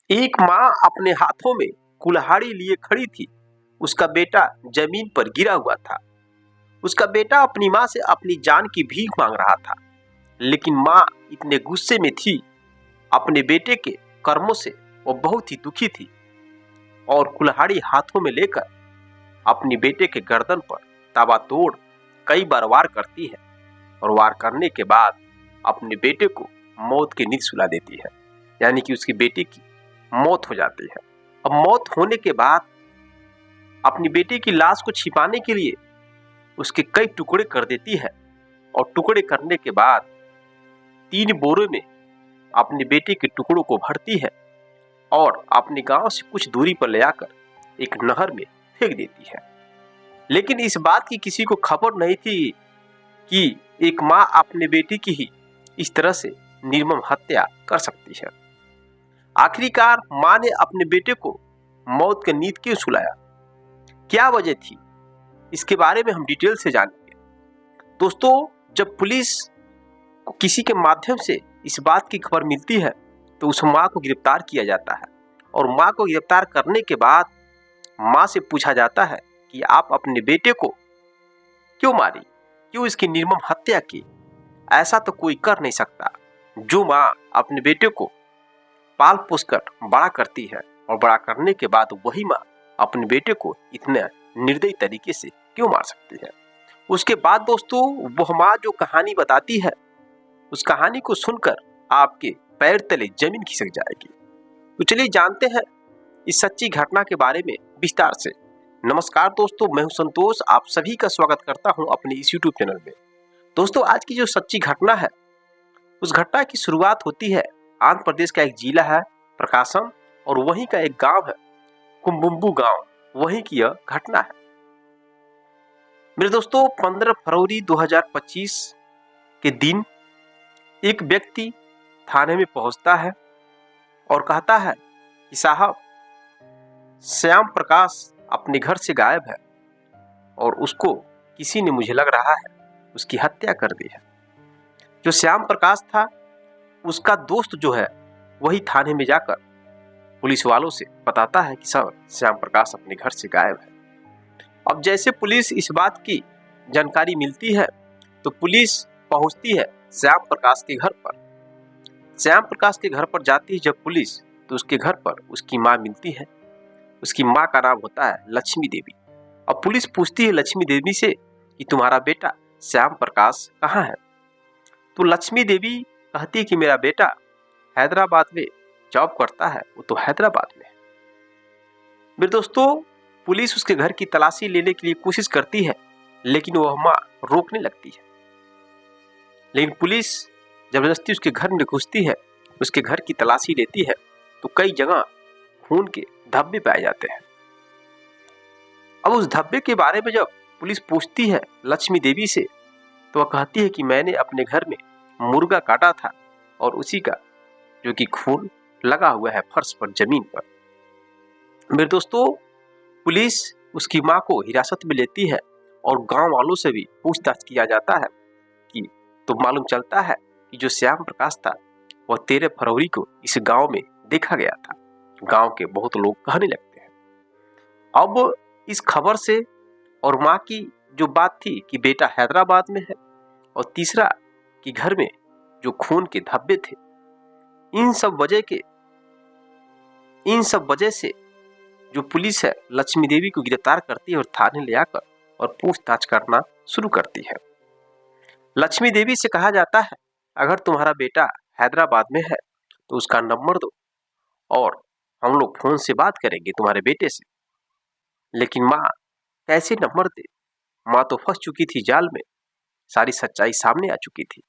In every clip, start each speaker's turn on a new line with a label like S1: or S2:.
S1: एक माँ अपने हाथों में कुल्हाड़ी लिए खड़ी थी। उसका बेटा जमीन पर गिरा हुआ था। उसका बेटा अपनी माँ से अपनी जान की भीख मांग रहा था, लेकिन माँ इतने गुस्से में थी अपने बेटे के कर्मों से, वो बहुत ही दुखी थी और कुल्हाड़ी हाथों में लेकर अपने बेटे के गर्दन पर ताबड़तोड़ कई बार वार करती है और वार करने के बाद अपने बेटे को मौत की नींद सुला देती है, यानी कि उसकी बेटी की मौत हो जाती है। अब मौत होने के बाद अपनी बेटी की लाश को छिपाने के लिए उसके कई टुकड़े कर देती है और टुकड़े करने के बाद 3 बोरों में अपने बेटे के टुकड़ों को भरती है और अपने गांव से कुछ दूरी पर ले आकर एक नहर में फेंक देती है। लेकिन इस बात की किसी को खबर नहीं थी कि एक माँ अपने बेटी की ही इस तरह से निर्मम हत्या कर सकती है। आखिरकार माँ ने अपने बेटे को मौत की नींद क्यों सुलाया, क्या वजह थी, इसके बारे में हम डिटेल से जानेंगे। दोस्तों, जब पुलिस को किसी के माध्यम से इस बात की खबर मिलती है तो उस माँ को गिरफ्तार किया जाता है और माँ को गिरफ्तार करने के बाद माँ से पूछा जाता है कि आप अपने बेटे को क्यों मारी, क्यों इसकी निर्मम हत्या की। ऐसा तो कोई कर नहीं सकता। जो माँ अपने बेटे को पाल पोस कर बड़ा करती है और बड़ा करने के बाद वही माँ अपने बेटे को इतने निर्दयी तरीके से क्यों मार सकती है। उसके बाद दोस्तों, वह माँ जो कहानी बताती है, उस कहानी को सुनकर आपके पैर तले जमीन खिसक जाएगी। तो चलिए जानते हैं इस सच्ची घटना के बारे में विस्तार से। नमस्कार दोस्तों, मैं हूं संतोष, आप सभी का स्वागत करता हूं अपने इस YouTube चैनल में। दोस्तों, आज की जो सच्ची घटना है, उस घटना की शुरुआत होती है आंध्र प्रदेश का एक जिला है प्रकाशम और वहीं का एक गांव है कुम्बुम्बू गांव, वहीं की यह घटना है। मेरे दोस्तों, 15 फरवरी 2025 के दिन एक व्यक्ति थाने में पहुंचता है और कहता है कि साहब, श्याम प्रकाश अपने घर से गायब है और उसको किसी ने, मुझे लग रहा है, उसकी हत्या कर दी है। जो श्याम प्रकाश था, उसका दोस्त जो है वही थाने में जाकर पुलिस वालों से बताता है कि सर, श्याम प्रकाश अपने घर से गायब है। अब जैसे पुलिस इस बात की जानकारी मिलती है तो पुलिस पहुंचती है श्याम प्रकाश के घर पर। श्याम प्रकाश के घर पर जाती है जब पुलिस, तो उसके घर पर उसकी माँ मिलती है। उसकी माँ का नाम होता है लक्ष्मी देवी। अब पुलिस पूछती है लक्ष्मी देवी से कि तुम्हारा बेटा श्याम प्रकाश कहाँ है। तो लक्ष्मी देवी कहती है कि मेरा बेटा हैदराबाद में जॉब करता है, वो तो हैदराबाद में है। मेरे दोस्तों, पुलिस उसके घर की तलाशी लेने के लिए कोशिश करती है, लेकिन वह माँ रोकने लगती है। लेकिन पुलिस जबरदस्ती उसके घर में घुसती है, उसके घर की तलाशी लेती है तो कई जगह खून के धब्बे पाए जाते हैं। अब उस धब्बे के बारे में जब पुलिस पूछती है लक्ष्मी देवी से तो वह कहती है कि मैंने अपने घर में मुर्गा काटा था और उसी का जो कि खून लगा हुआ है फर्श पर, जमीन पर। मेरे दोस्तों, पुलिस उसकी मां को हिरासत में लेती है और गांव वालों से भी पूछताछ किया जाता है कि तो मालूम चलता है कि जो श्याम प्रकाश था वह 13 फरवरी को इस गांव में देखा गया था। गांव के बहुत लोग कहने लगते हैं। अब इस खबर से और माँ की जो बात थी कि बेटा हैदराबाद में है और तीसरा कि घर में जो खून के धब्बे थे, इन सब वजह से जो पुलिस है लक्ष्मी देवी को गिरफ्तार करती है और थाने ले आकर और पूछताछ करना शुरू करती है। लक्ष्मी देवी से कहा जाता है अगर तुम्हारा बेटा हैदराबाद में है तो उसका नंबर दो और हम लोग फोन से बात करेंगे तुम्हारे बेटे से। लेकिन माँ कैसे नंबर दे, माँ तो फंस चुकी थी जाल में, सारी सच्चाई सामने आ चुकी थी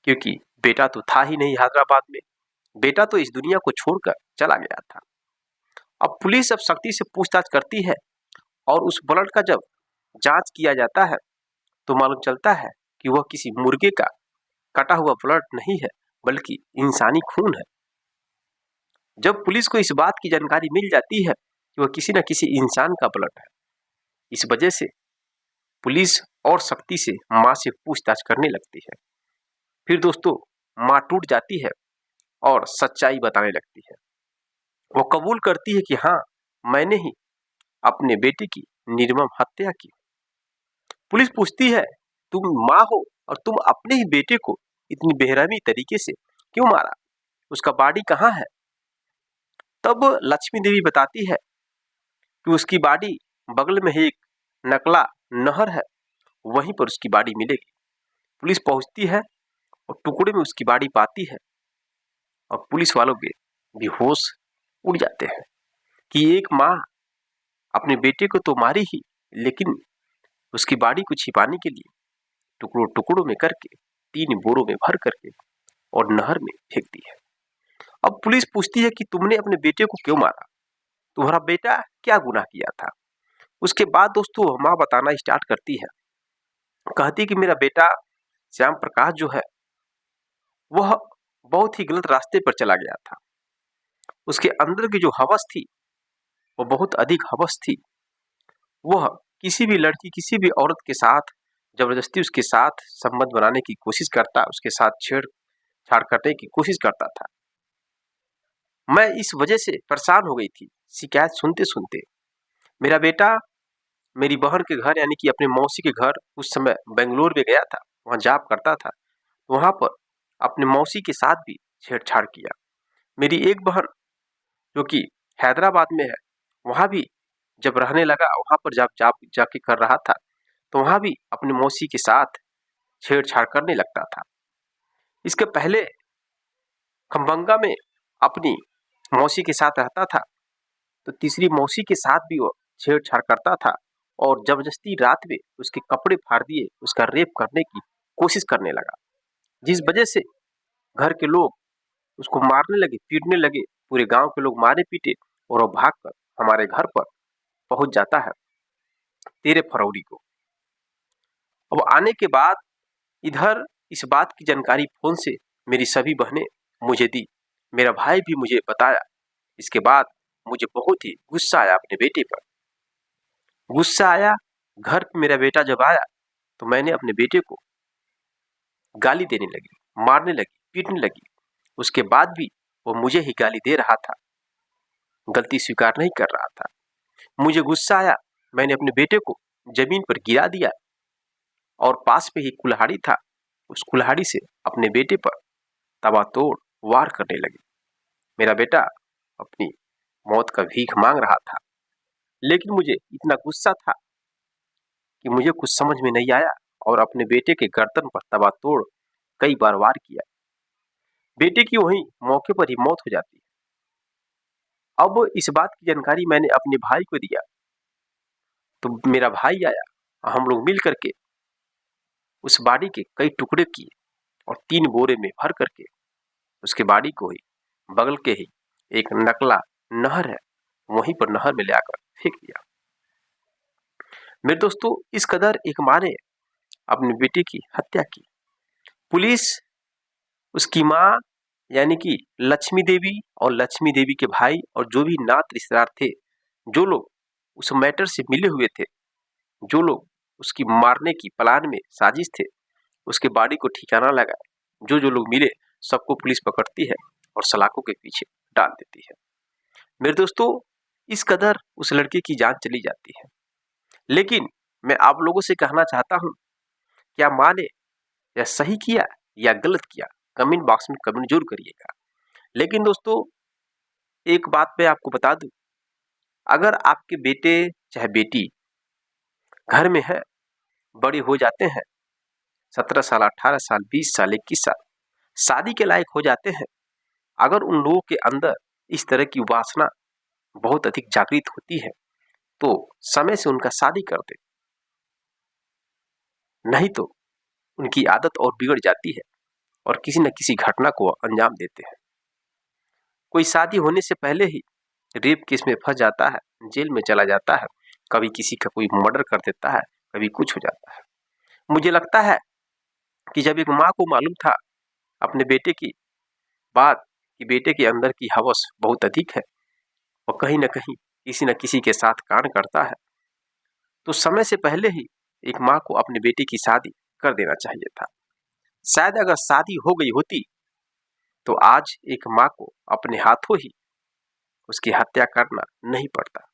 S1: क्योंकि बेटा तो था ही नहीं हैदराबाद में, बेटा तो इस दुनिया को छोड़कर चला गया था। अब पुलिस अब सख्ती से पूछताछ करती है और उस ब्लड का जब जांच किया जाता है तो मालूम चलता है कि वह किसी मुर्गे का कटा हुआ ब्लड नहीं है बल्कि इंसानी खून है। जब पुलिस को इस बात की जानकारी मिल जाती है कि वह किसी न किसी इंसान का ब्लड है, इस वजह से पुलिस और सख्ती से माँ से पूछताछ करने लगती है। फिर दोस्तों, माँ टूट जाती है और सच्चाई बताने लगती है। वो कबूल करती है कि हाँ, मैंने ही अपने बेटे की निर्मम हत्या की। पुलिस पूछती है, तुम माँ हो और तुम अपने ही बेटे को इतनी बेरहमी तरीके से क्यों मारा? उसका बॉडी कहाँ है? तब लक्ष्मी देवी बताती है कि उसकी बॉडी बगल में ही एक नकला नहर है, वहीं पर उसकी बॉडी मिलेगी। पुलिस पहुंचती है और टुकड़े में उसकी बॉडी पाती है और पुलिस वालों के भी होश उड़ जाते हैं कि एक माँ अपने बेटे को तो मारी ही, लेकिन उसकी बॉडी को छिपाने के लिए टुकड़ों टुकड़ों में करके 3 बोरों में भर करके और नहर में फेंक दी है। अब पुलिस पूछती है कि तुमने अपने बेटे को क्यों मारा? तुम्हारा बेटा क्या गुनाह किया था? उसके बाद दोस्तों माँ बताना स्टार्ट करती है, कहती कि मेरा बेटा श्याम प्रकाश जो है वह बहुत ही गलत रास्ते पर चला गया था। उसके अंदर की जो हवस थी वो बहुत अधिक हवस थी। वह किसी भी लड़की, किसी भी औरत के साथ जबरदस्ती उसके साथ संबंध बनाने की कोशिश करता, उसके साथ छेड़छाड़ करने की कोशिश करता था। मैं इस वजह से परेशान हो गई थी शिकायत सुनते सुनते। मेरा बेटा मेरी बहन के घर यानी कि अपने मौसी के घर उस समय बेंगलोर में गया था, वहाँ जॉब करता था। वहाँ पर अपने मौसी के साथ भी छेड़छाड़ किया। मेरी एक बहन जो कि हैदराबाद में है, वहाँ भी जब रहने लगा, वहाँ पर जब जाके कर रहा था, तो वहाँ भी अपनी मौसी के साथ छेड़छाड़ करने लगता था। इसके पहले खम्बंगा में अपनी मौसी के साथ रहता था, तो तीसरी मौसी के साथ भी वो छेड़छाड़ करता था और जबरदस्ती रात में उसके कपड़े फाड़ दिए, उसका रेप करने की कोशिश करने लगा, जिस वजह से घर के लोग उसको मारने लगे, पीटने लगे। पूरे गांव के लोग मारे पीटे और वो भागकर हमारे घर पर पहुंच जाता है 13 फरवरी को। अब आने के बाद इधर इस बात की जानकारी फोन से मेरी सभी बहनें मुझे दी, मेरा भाई भी मुझे बताया। इसके बाद मुझे बहुत ही गुस्सा आया अपने बेटे पर। गुस्सा आया, घर पे मेरा बेटा जब आया तो मैंने अपने बेटे को गाली देने लगी, मारने लगी, पीटने लगी। उसके बाद भी वो मुझे ही गाली दे रहा था, गलती स्वीकार नहीं कर रहा था। मुझे गुस्सा आया, मैंने अपने बेटे को जमीन पर गिरा दिया और पास में ही कुल्हाड़ी था, उस कुल्हाड़ी से अपने बेटे पर तबातोड़ वार करने लगी। मेरा बेटा अपनी मौत का भीख मांग रहा था, लेकिन मुझे इतना गुस्सा था कि मुझे कुछ समझ में नहीं आया और अपने बेटे के गर्दन पर तबातोड़ कई बार वार किया। बेटे की वहीं मौके पर ही मौत हो जाती है। अब इस बात की जानकारी मैंने अपने भाई को दिया, तो मेरा भाई आया, हम लोग मिल करके उस बॉडी के कई टुकड़े किए और 3 बोरे में भर करके उसके बॉडी को ही बगल के ही एक नकला नहर है, वहीं पर नहर में ले आकर फेंक दिया। मेरे दोस्तों, इस कदर एक माँ ने अपनी बेटी की हत्या की। पुलिस उसकी माँ यानी कि लक्ष्मी देवी और लक्ष्मी देवी के भाई और जो भी नात रिश्तेदार थे, जो लोग उस मैटर से मिले हुए थे, जो लोग उसकी मारने की प्लान में साजिश थे, उसके बॉडी को ठिकाना लगाए, जो जो लोग मिले सबको पुलिस पकड़ती है और सलाखों के पीछे डाल देती है। मेरे दोस्तों, इस कदर उस लड़के की जान चली जाती है। लेकिन मैं आप लोगों से कहना चाहता हूं, क्या माँ ने यह सही किया या गलत किया? कमेंट बॉक्स में कमेंट जरूर करिएगा। लेकिन दोस्तों, एक बात मैं आपको बता दूं, अगर आपके बेटे चाहे बेटी घर में है, बड़े हो जाते हैं, 17 साल, 18 साल, 20 साल, 21 साल, शादी के लायक हो जाते हैं, अगर उन लोगों के अंदर इस तरह की वासना बहुत अधिक जागृत होती है, तो समय से उनका शादी कर दे, नहीं तो उनकी आदत और बिगड़ जाती है और किसी न किसी घटना को अंजाम देते हैं। कोई शादी होने से पहले ही रेप केस में फंस जाता है, जेल में चला जाता है, कभी किसी का कोई मर्डर कर देता है, कभी कुछ हो जाता है। मुझे लगता है कि जब एक माँ को मालूम था अपने बेटे की बात कि बेटे के अंदर की हवस बहुत अधिक है और कहीं न कहीं किसी न किसी के साथ कांड करता है, तो समय से पहले ही एक माँ को अपने बेटे की शादी कर देना चाहिए था। शायद अगर शादी हो गई होती तो आज एक माँ को अपने हाथों ही उसकी हत्या करना नहीं पड़ता।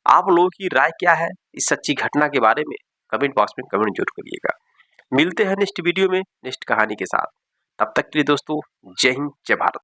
S1: आप लोगों की राय क्या है इस सच्ची घटना के बारे में? कमेंट बॉक्स में कमेंट जरूर करिएगा। मिलते हैं नेक्स्ट वीडियो में नेक्स्ट कहानी के साथ। तब तक के लिए दोस्तों, जय हिंद, जय भारत।